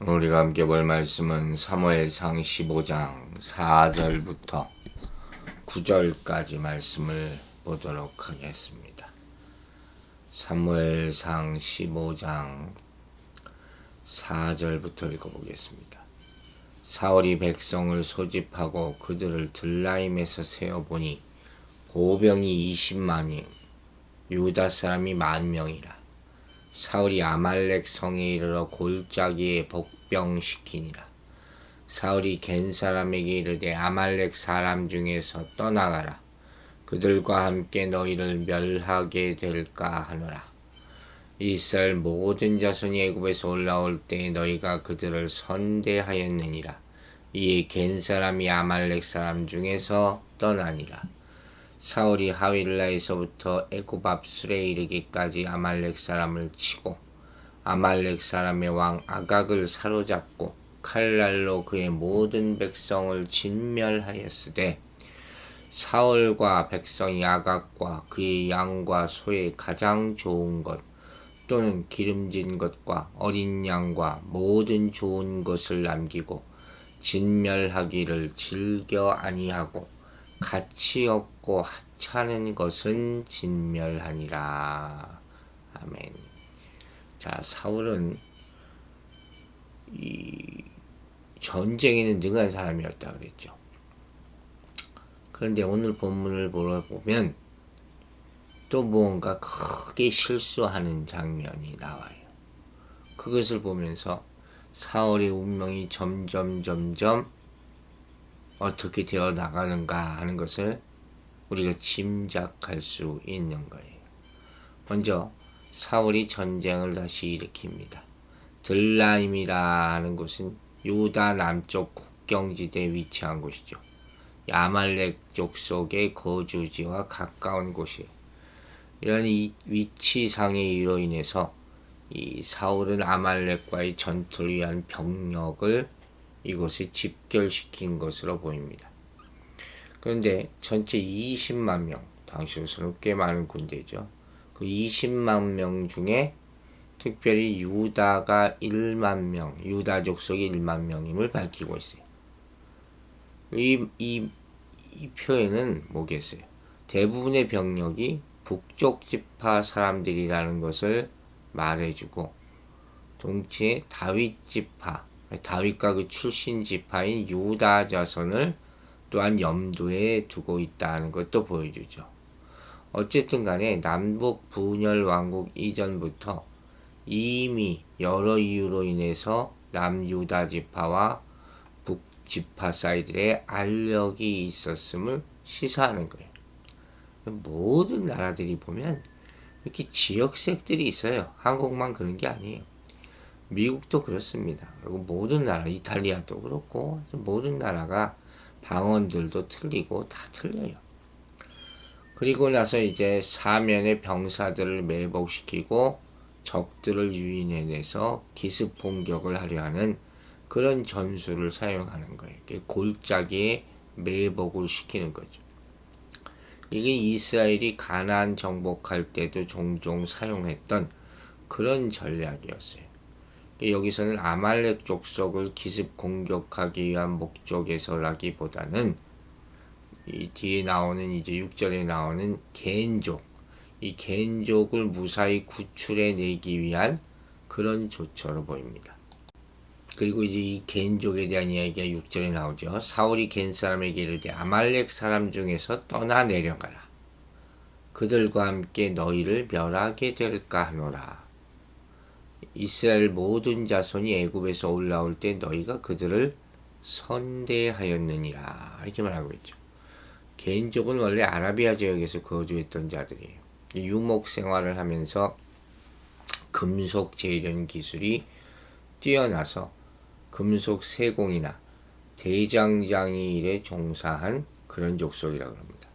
우리가 함께 볼 말씀은 사무엘상 15장 4절부터 9절까지 말씀을 보도록 하겠습니다. 사무엘상 15장 4절부터 읽어보겠습니다. 사울이 백성을 소집하고 그들을 들라임에서 세어보니 보병이 20만이 유다 사람이 10,000명이라. 사울이 아말렉 성에 이르러 골짜기에 복병시키니라. 사울이 겐 사람에게 이르되 아말렉 사람 중에서 떠나가라. 그들과 함께 너희를 멸하게 될까 하노라. 이스라엘 모든 자손이 애굽에서 올라올 때 너희가 그들을 선대하였느니라. 이에 겐 사람이 아말렉 사람 중에서 떠나니라. 사울이 하윌라에서부터 애굽 앞술에 이르기까지 아말렉 사람을 치고 아말렉 사람의 왕 아각을 사로잡고 칼날로 그의 모든 백성을 진멸하였으되 사울과 백성이 아각과 그의 양과 소의 가장 좋은 것 또는 기름진 것과 어린 양과 모든 좋은 것을 남기고 진멸하기를 즐겨 아니하고 가치 없고 하찮은 것은 진멸하니라. 아멘. 자, 사울은 이 전쟁에는 능한 사람이었다 그랬죠. 그런데 오늘 본문을 보면 또 무언가 크게 실수하는 장면이 나와요. 그것을 보면서 사울의 운명이 점점 어떻게 되어 나가는가 하는 것을 우리가 짐작할 수 있는 거예요. 먼저 사울이 전쟁을 다시 일으킵니다. 들라임이라 하는 곳은 유다 남쪽 국경지대에 위치한 곳이죠. 아말렉 족속의 거주지와 가까운 곳이에요. 이런 이 위치상의 이유로 인해서 이 사울은 아말렉과의 전투를 위한 병력을 이곳에 집결시킨 것으로 보입니다. 그런데 전체 20만 명, 당시로서는 꽤 많은 군대죠. 그 20만 명 중에 특별히 유다가 1만 명, 유다 족속이 1만 명임을 밝히고 있어요. 이 표에는 뭐겠어요? 대부분의 병력이 북쪽 지파 사람들이라는 것을 말해주고 동시에 다윗 지파, 다윗과 그 출신 지파인 유다 자손을 또한 염두에 두고 있다는 것도 보여주죠. 어쨌든 간에 남북 분열 왕국 이전부터 이미 여러 이유로 인해서 남유다 지파와 북지파 사이들의 알력이 있었음을 시사하는 거예요. 모든 나라들이 보면 이렇게 지역색들이 있어요. 한국만 그런 게 아니에요. 미국도 그렇습니다. 그리고 모든 나라, 이탈리아도 그렇고 모든 나라가 방언들도 틀리고 다 틀려요. 그리고 나서 이제 사면의 병사들을 매복시키고 적들을 유인해내서 기습 공격을 하려 하는 그런 전술을 사용하는 거예요. 골짜기에 매복을 시키는 거죠. 이게 이스라엘이 가나안 정복할 때도 종종 사용했던 그런 전략이었어요. 여기서는 아말렉 족속을 기습 공격하기 위한 목적에서라기보다는 이 뒤에 나오는 이제 6절에 나오는 겐족, 이 겐족을 무사히 구출해 내기 위한 그런 조처로 보입니다. 그리고 이제 이 겐족에 대한 이야기가 6절에 나오죠. 사울이 겐 사람에게 이르되 아말렉 사람 중에서 떠나 내려가라. 그들과 함께 너희를 멸하게 될까 하노라. 이스라엘 모든 자손이 애굽에서 올라올 때 너희가 그들을 선대하였느니라. 이렇게 말하고 있죠. 개인적은 원래 아라비아 지역에서 거주했던 자들이에요. 유목 생활을 하면서 금속 재련 기술이 뛰어나서 금속 세공이나 대장장이 일에 종사한 그런 족속이라고 합니다.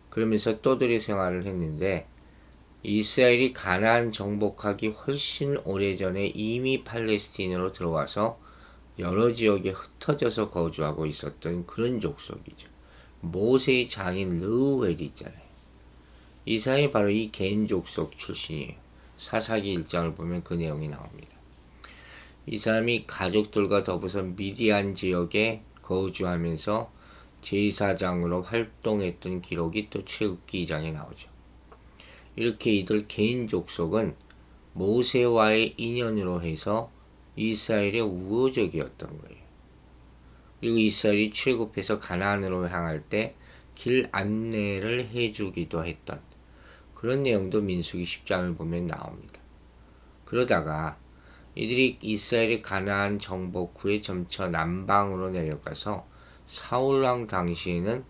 그러면서 떠돌이 생활을 했는데 이스라엘이 가나안 정복하기 훨씬 오래전에 이미 팔레스틴으로 들어와서 여러 지역에 흩어져서 거주하고 있었던 그런 족속이죠. 모세의 장인 르우엘이 있잖아요. 이 사람이 바로 이 겐 족속 출신이에요. 사사기 1장을 보면 그 내용이 나옵니다. 이 사람이 가족들과 더불어서 미디안 지역에 거주하면서 제사장으로 활동했던 기록이 또 출애굽기 2장에 나오죠. 이렇게 이들 개인 족속은 모세와의 인연으로 해서 이스라엘의 우호적이었던 거예요. 그리고 이스라엘이 출애굽해서 가나안으로 향할 때 길 안내를 해주기도 했던 그런 내용도 민수기 10장을 보면 나옵니다. 그러다가 이들이 이스라엘의 가나안 정복 후에 점차 남방으로 내려가서 사울왕 당시에는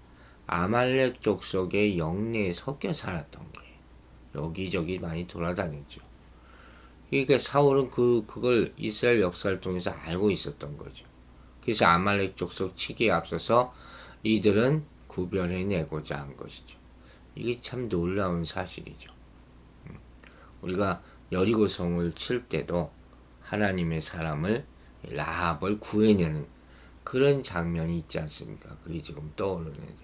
아말렉 족속의 영내에 섞여 살았던 거예요. 여기저기 많이 돌아다녔죠. 그러니까 사울은 그걸 이스라엘 역사를 통해서 알고 있었던 거죠. 그래서 아말렉 족속 치기에 앞서서 이들은 구별해내고자 한 것이죠. 이게 참 놀라운 사실이죠. 우리가 여리고성을 칠 때도 하나님의 사람을 라합을 구해내는 그런 장면이 있지 않습니까? 그게 지금 떠오르는데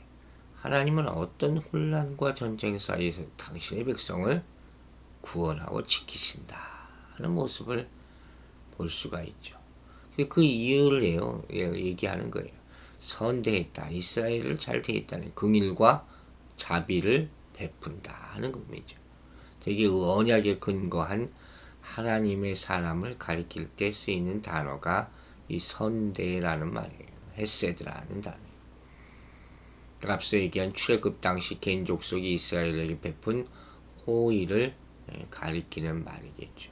하나님은 어떤 혼란과 전쟁 사이에서 당신의 백성을 구원하고 지키신다 하는 모습을 볼 수가 있죠. 그 이유를 얘기하는 거예요. 선대했다. 이스라엘을 잘 대했다는 긍휼과 자비를 베푼다 하는 겁니다. 되게 언약에 근거한 하나님의 사람을 가리킬 때 쓰이는 단어가 이 선대라는 말이에요. 헤세드라는 단어예요. 앞서 얘기한 출애굽 당시 개인 족속이 이스라엘에게 베푼 호의를 가리키는 말이겠죠.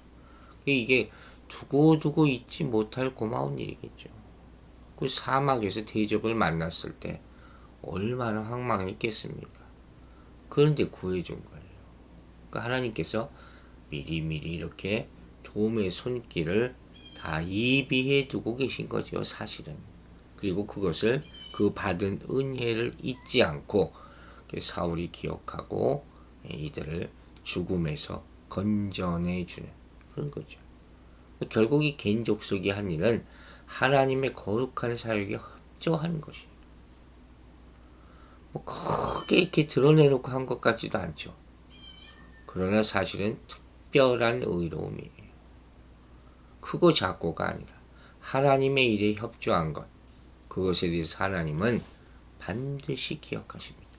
이게 두고두고 잊지 못할 고마운 일이겠죠. 그 사막에서 대적을 만났을 때 얼마나 황망했겠습니까? 그런데 구해준 거예요. 그러니까 하나님께서 미리미리 이렇게 도움의 손길을 다 예비해 두고 계신 거죠, 사실은. 그리고 그것을 그 받은 은혜를 잊지 않고 사울이 기억하고 이들을 죽음에서 건져내 주는 그런 거죠. 결국 이 개인 족속이 한 일은 하나님의 거룩한 사역에 협조하는 것이에요. 뭐 크게 이렇게 드러내놓고 한 것 같지도 않죠. 그러나 사실은 특별한 의로움이에요. 크고 작고가 아니라 하나님의 일에 협조한 것, 그것에 대해서 하나님은 반드시 기억하십니다.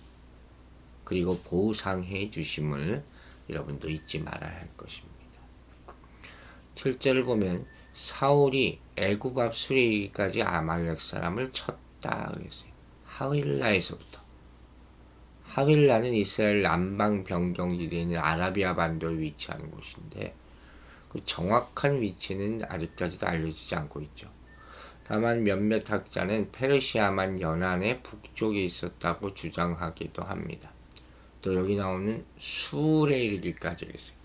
그리고 보상해 주심을 여러분도 잊지 말아야 할 것입니다. 7절을 보면 사울이 애굽 앞 수레이기까지 아말렉 사람을 쳤다 그랬어요. 하윌라에서부터. 하윌라는 이스라엘 남방 변경지대에 있는 아라비아 반도에 위치한 곳인데 그 정확한 위치는 아직까지도 알려지지 않고 있죠. 다만 몇몇 학자는 페르시아만 연안의 북쪽에 있었다고 주장하기도 합니다. 또 여기 나오는 수울에 이르기까지 그랬어요.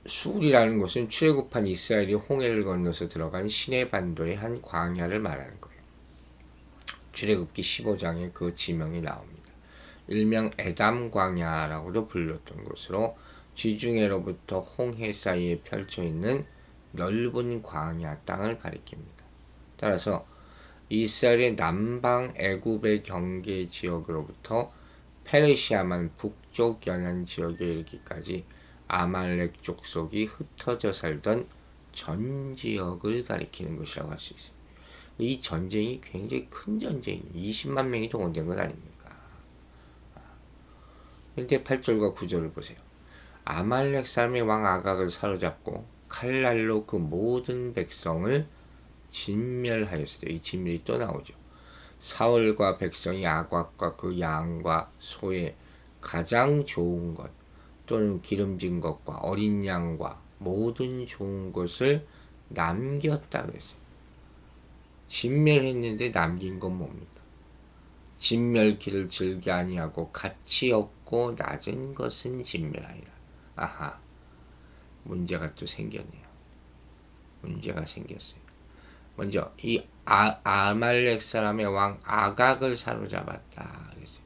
수울이라는 것은 출애굽한 이스라엘이 홍해를 건너서 들어간 시내 반도의 한 광야를 말하는 거예요. 출애굽기 15장에 그 지명이 나옵니다. 일명 에담 광야라고도 불렸던 것으로 지중해로부터 홍해 사이에 펼쳐 있는 넓은 광야 땅을 가리킵니다. 따라서 이스라엘의 남방 애굽의 경계 지역으로부터 페르시아만 북쪽 연안 지역에 이르기까지 아말렉 족속이 흩어져 살던 전 지역을 가리키는 것이라고 할 수 있어요. 이 전쟁이 굉장히 큰 전쟁이에요. 20만 명이 동원된 것 아닙니까? 그런데 8절과 9절을 보세요. 아말렉 사람의 왕 아각을 사로잡고 칼날로 그 모든 백성을 진멸하였어요. 이 진멸이 또 나오죠. 사울과 백성이 아각과 그 양과 소의 가장 좋은 것 또는 기름진 것과 어린 양과 모든 좋은 것을 남겼다 그랬어요. 진멸했는데 남긴 건 뭡니까? 진멸기를 즐겨 아니하고 가치 없고 낮은 것은 진멸하리라. 아하, 문제가 또 생겼네요. 문제가 생겼어요. 먼저 이 아말렉 사람의 왕 아각을 사로잡았다 그랬어요.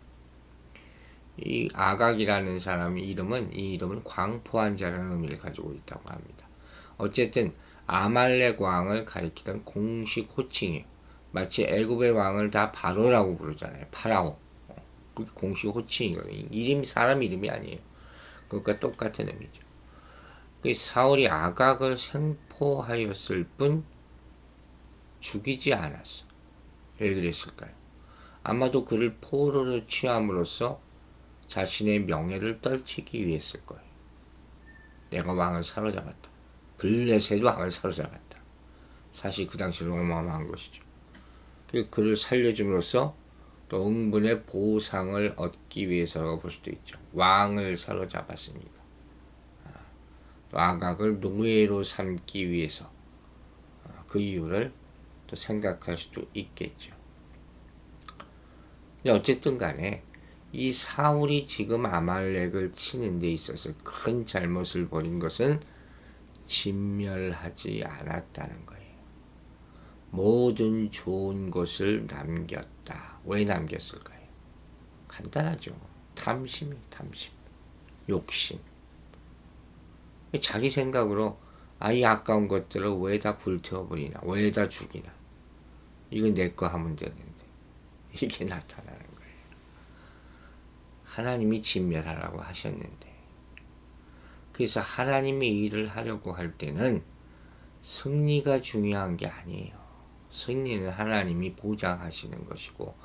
이 아각이라는 사람의 이름은 광포한 자라는 의미를 가지고 있다고 합니다. 어쨌든 아말렉 왕을 가리키던 공식 호칭이에요. 마치 애굽의 왕을 다 바로라고 부르잖아요. 파라오. 그게 공식 호칭이거든요. 사람 이름이 아니에요. 그것과 똑같은 의미죠. 그 사울이 아각을 생포하였을 뿐 죽이지 않았어. 왜 그랬을까요? 아마도 그를 포로로 취함으로써 자신의 명예를 떨치기 위했을 거예요. 내가 왕을 사로잡았다. 블레셋 왕을 사로잡았다. 사실 그 당시는 어마어마한 것이죠. 그를 살려줌으로써 또 응분의 보상을 얻기 위해서라고 볼 수도 있죠. 왕을 사로잡았습니다. 또 아각을 노예로 삼기 위해서 그 이유를 또 생각할 수도 있겠죠. 어쨌든 간에 이 사울이 지금 아말렉을 치는 데 있어서 큰 잘못을 벌인 것은 진멸하지 않았다는 거예요. 모든 좋은 것을 남겼다. 왜 남겼을까요? 간단하죠. 탐심. 욕심. 자기 생각으로 이 아까운 것들을 왜 다 불태워버리나, 왜 다 죽이나. 이건 내 거 하면 되는데. 이게 나타나는 거예요. 하나님이 진멸하라고 하셨는데. 그래서 하나님의 일을 하려고 할 때는 승리가 중요한 게 아니에요. 승리는 하나님이 보장하시는 것이고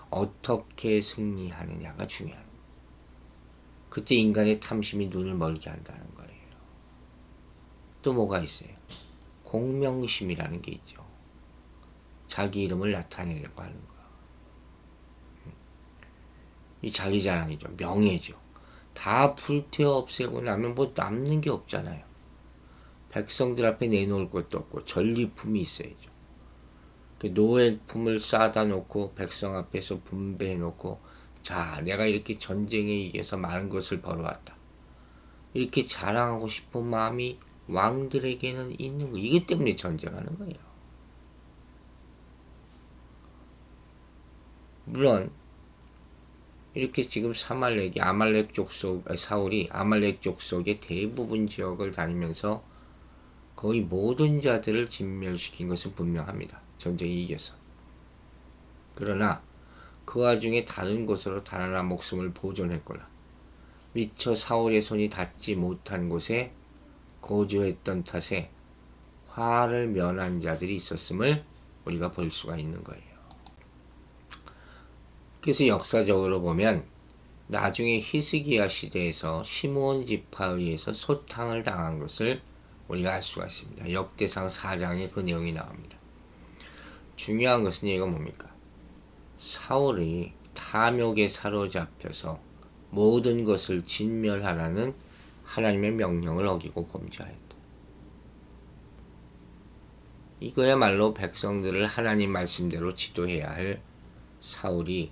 어떻게 승리하느냐가 중요한 거예요. 그때 인간의 탐심이 눈을 멀게 한다는 거예요. 또 뭐가 있어요? 공명심이라는 게 있죠. 자기 이름을 나타내려고 하는 거. 이 자기 자랑이죠. 명예죠. 다 불태워 없애고 나면 뭐 남는 게 없잖아요. 백성들 앞에 내놓을 것도 없고 전리품이 있어야죠. 그 노예품을 싸다 놓고 백성 앞에서 분배해 놓고 자 내가 이렇게 전쟁에 이겨서 많은 것을 벌어왔다. 이렇게 자랑하고 싶은 마음이 왕들에게는 있는 거. 이것 때문에 전쟁하는 거예요. 물론 이렇게 지금 아말렉 족속 사울이 아말렉 족속의 대부분 지역을 다니면서 거의 모든 자들을 진멸시킨 것은 분명합니다. 전쟁에 이겨서. 그러나 그 와중에 다른 곳으로 달아나 목숨을 보존했거나 미처 사울의 손이 닿지 못한 곳에 거주했던 탓에 화를 면한 자들이 있었음을 우리가 볼 수가 있는 거예요. 그래서 역사적으로 보면 나중에 히스기야 시대에서 시므온 지파에 의해서 소탕을 당한 것을 우리가 알 수가 있습니다. 역대상 4장에 그 내용이 나옵니다. 중요한 것은 이거 뭡니까? 사울이 탐욕에 사로잡혀서 모든 것을 진멸하라는 하나님의 명령을 어기고 범죄하였다. 이거야말로 백성들을 하나님 말씀대로 지도해야 할 사울이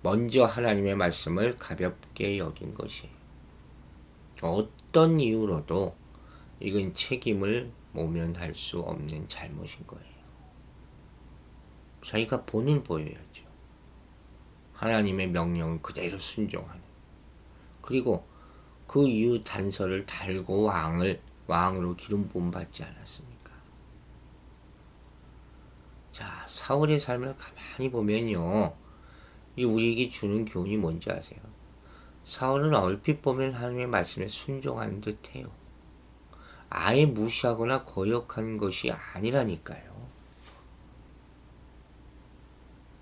먼저 하나님의 말씀을 가볍게 여긴 것이에요. 어떤 이유로도 이건 책임을 모면할 수 없는 잘못인 거예요. 자기가 본을 보여야죠. 하나님의 명령을 그대로 순종하는. 그리고 그 이유 단서를 달고 왕으로 기름 부음 받지 않았습니까? 자, 사울의 삶을 가만히 보면요. 이 우리에게 주는 교훈이 뭔지 아세요? 사울은 얼핏 보면 하나님의 말씀에 순종하는 듯해요. 아예 무시하거나 거역하는 것이 아니라니까요.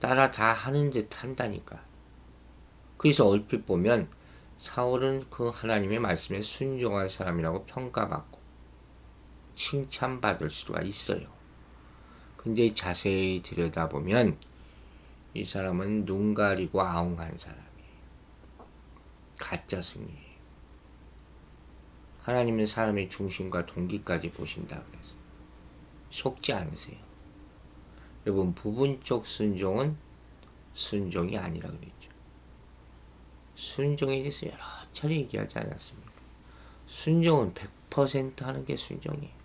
따라 다 하는 듯 한다니까. 그래서 얼핏 보면 사울은 그 하나님의 말씀에 순종한 사람이라고 평가받고 칭찬받을 수가 있어요. 근데 자세히 들여다보면 이 사람은 눈 가리고 아웅한 사람이에요. 가짜 승리예요. 하나님은 사람의 중심과 동기까지 보신다 그래서 속지 않으세요. 여러분 부분적 순종은 순종이 아니라 그랬죠. 순종에 대해서 여러 차례 얘기하지 않았습니까? 순종은 100% 하는 게 순종이에요.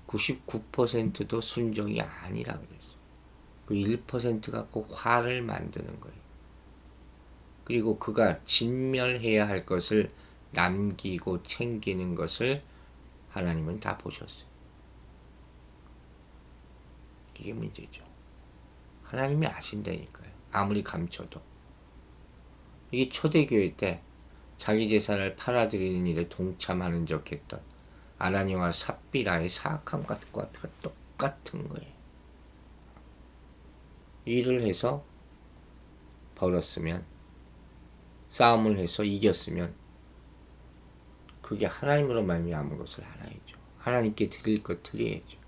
99%도 순종이 아니라 그랬어요. 그 1% 갖고 화를 만드는 거예요. 그리고 그가 진멸해야 할 것을 남기고 챙기는 것을 하나님은 다 보셨어요. 이게 문제죠. 하나님이 아신다니까요. 아무리 감춰도. 이게 초대교회 때 자기 재산을 팔아들이는 일에 동참하는 척 했던 아나니와 삽비라의 사악함 것과 똑같은 거예요. 일을 해서 벌었으면, 싸움을 해서 이겼으면 그게 하나님으로 말미암은 것을 알아야죠. 하나님께 드릴 것 드려야죠.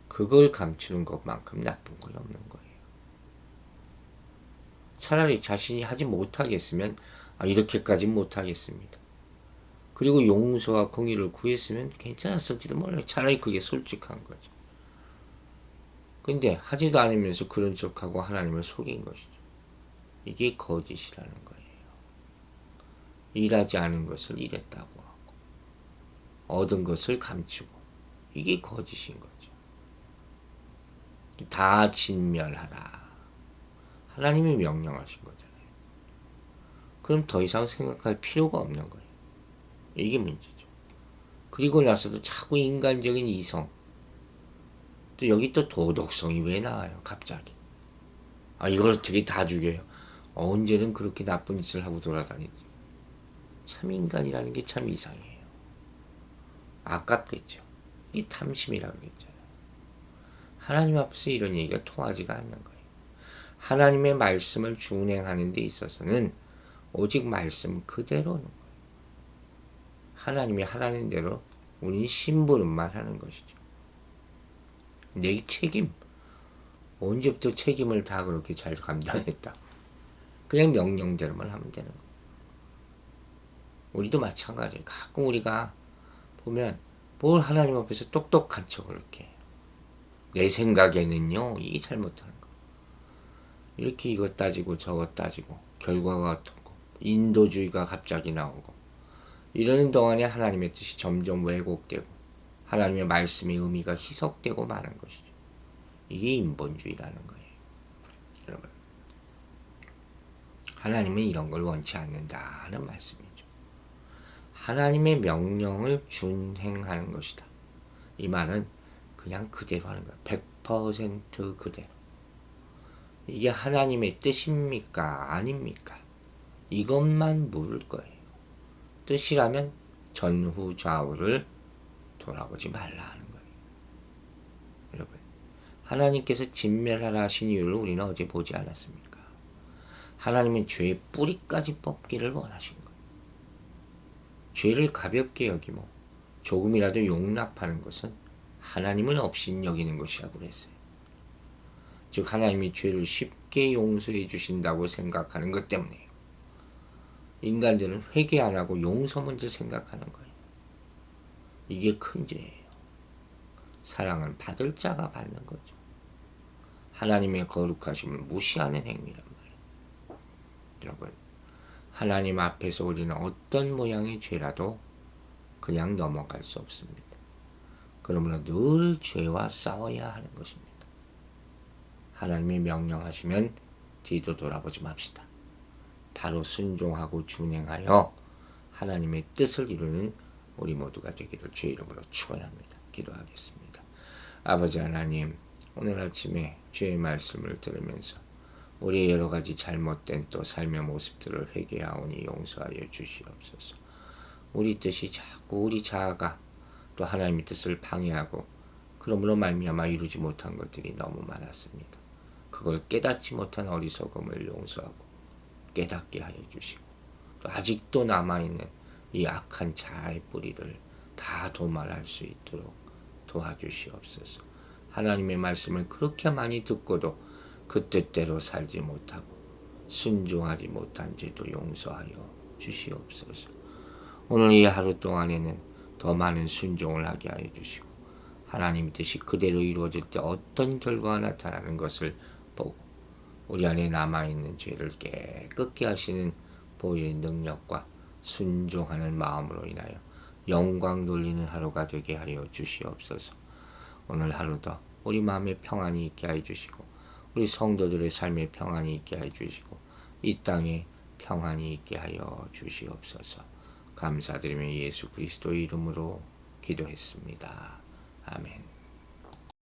그걸 감추는 것만큼 나쁜 건 없는 거예요. 차라리 자신이 하지 못하겠으면 이렇게까지 못하겠습니다. 그리고 용서와 공의를 구했으면 괜찮았을지도 몰라요. 차라리 그게 솔직한 거죠. 근데 하지도 않으면서 그런 척하고 하나님을 속인 것이죠. 이게 거짓이라는 거예요. 일하지 않은 것을 일했다고 하고 얻은 것을 감추고 이게 거짓인 거죠. 다 진멸하라. 하나님이 명령하신 거잖아요. 그럼 더 이상 생각할 필요가 없는 거예요. 이게 문제죠. 그리고 나서도 자꾸 인간적인 이성, 또 여기 또 도덕성이 왜 나와요? 갑자기. 이걸 어떻게 다 죽여요? 언제는 그렇게 나쁜 짓을 하고 돌아다니지. 참 인간이라는 게 참 이상해요. 아깝겠죠. 이게 탐심이라고 그랬잖아요. 하나님 앞에서 이런 얘기가 통하지가 않는 거예요. 하나님의 말씀을 준행하는 데 있어서는 오직 말씀 그대로는 거예요. 하나님이 하라는 대로 우리는 심부름만 하는 것이죠. 내 책임, 언제부터 책임을 다 그렇게 잘 감당했다. 그냥 명령대로만 하면 되는 거예요. 우리도 마찬가지예요. 가끔 우리가 보면 뭘 하나님 앞에서 똑똑한 척을 이렇게 해요. 내 생각에는요, 이게 잘못하는 거. 이렇게 이것 따지고 저것 따지고 결과가 어떻고 인도주의가 갑자기 나오고 이러는 동안에 하나님의 뜻이 점점 왜곡되고 하나님의 말씀의 의미가 희석되고 마는 것이죠. 이게 인본주의라는 거예요. 여러분, 하나님은 이런 걸 원치 않는다는 말씀이죠. 하나님의 명령을 준행하는 것이다. 이 말은 그냥 그대로 하는 거예요. 100% 그대로. 이게 하나님의 뜻입니까? 아닙니까? 이것만 물을 거예요. 뜻이라면 전후 좌우를 돌아보지 말라 하는 거예요. 여러분, 하나님께서 진멸하라 하신 이유를 우리는 어제 보지 않았습니까? 하나님은 죄의 뿌리까지 뽑기를 원하신 거예요. 죄를 가볍게 여기고 조금이라도 용납하는 것은 하나님은 없인 여기는 것이라고 그랬어요. 즉 하나님이 죄를 쉽게 용서해 주신다고 생각하는 것 때문에요. 인간들은 회개 안 하고 용서 먼저 생각하는 거예요. 이게 큰 죄예요. 사랑은 받을 자가 받는 거죠. 하나님의 거룩하심을 무시하는 행위란 말이에요. 여러분, 하나님 앞에서 우리는 어떤 모양의 죄라도 그냥 넘어갈 수 없습니다. 그러므로 늘 죄와 싸워야 하는 것입니다. 하나님이 명령하시면 뒤도 돌아보지 맙시다. 바로 순종하고 준행하여 하나님의 뜻을 이루는 우리 모두가 되기를 주의 이름으로 축원합니다. 기도하겠습니다. 아버지 하나님, 오늘 아침에 주의 말씀을 들으면서 우리의 여러 가지 잘못된 또 삶의 모습들을 회개하오니 용서하여 주시옵소서. 우리 뜻이 자꾸 우리 자아가 또 하나님의 뜻을 방해하고 그러므로 말미암아 이루지 못한 것들이 너무 많았습니다. 그걸 깨닫지 못한 어리석음을 용서하고 깨닫게 하여 주시고 또 아직도 남아있는 이 악한 자아의 뿌리를 다 도말할 수 있도록 도와주시옵소서. 하나님의 말씀을 그렇게 많이 듣고도 그 뜻대로 살지 못하고 순종하지 못한 죄도 용서하여 주시옵소서. 오늘 이 하루 동안에는 더 많은 순종을 하게 하여 주시고 하나님 뜻이 그대로 이루어질 때 어떤 결과가 나타나는 것을 보고 우리 안에 남아있는 죄를 깨끗게 하시는 보혈의 능력과 순종하는 마음으로 인하여 영광 돌리는 하루가 되게 하여 주시옵소서. 오늘 하루도 우리 마음에 평안이 있게 하여 주시고 우리 성도들의 삶에 평안이 있게 하여 주시고 이 땅에 평안이 있게 하여 주시옵소서. 감사드리며 예수 그리스도의 이름으로 기도했습니다. 아멘.